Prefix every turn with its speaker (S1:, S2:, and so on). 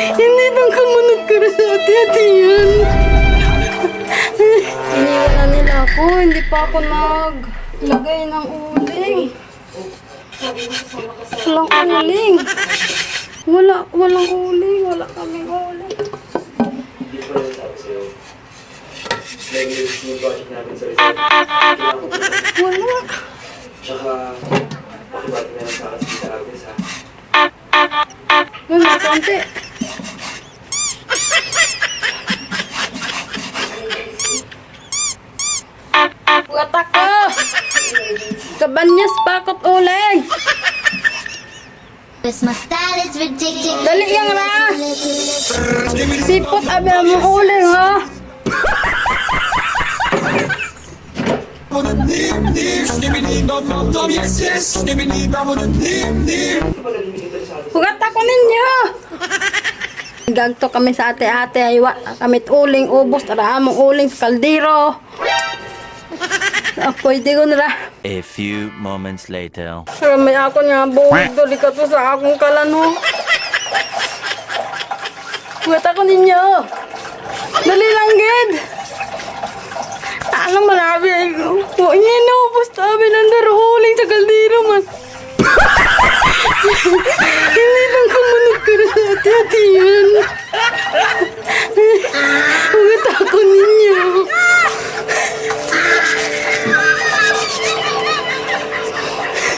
S1: Hindi nang kamunod ka rin sa ati-ati yan. Iniwan na nila ako. Hindi pa ako naglagay ng uling. Walang uling. Walang uling. Wala kaming uling.
S2: Hindi ko rin sabi sa'yo. Negative yung project natin sa resort. Kailangan ko na.
S1: Wala.
S2: Tsaka, pakibati na lang sa akin sa Agnes ha.
S1: May konti. Bukat ako! Kabanyas pa ako't uling!
S3: My style is ridiculous.
S1: Dali yang na! Sipot abi mo uling ha! Bukat ako ninyo! Gagto kami sa ate-ate ay kamit uling ubos tara among uling sa kaldero. Pwede ko nila.
S4: A few moments later.
S1: Pero may ako niya buhig dali ka to sa akong kalano. Bukat ako ninyo! Dali lang gid! Anong malabi ay ko? Iyan na ubos tabi ng daro uling sa kaldero man. Hindi nang kamunod ka rin sa ati-ati yan.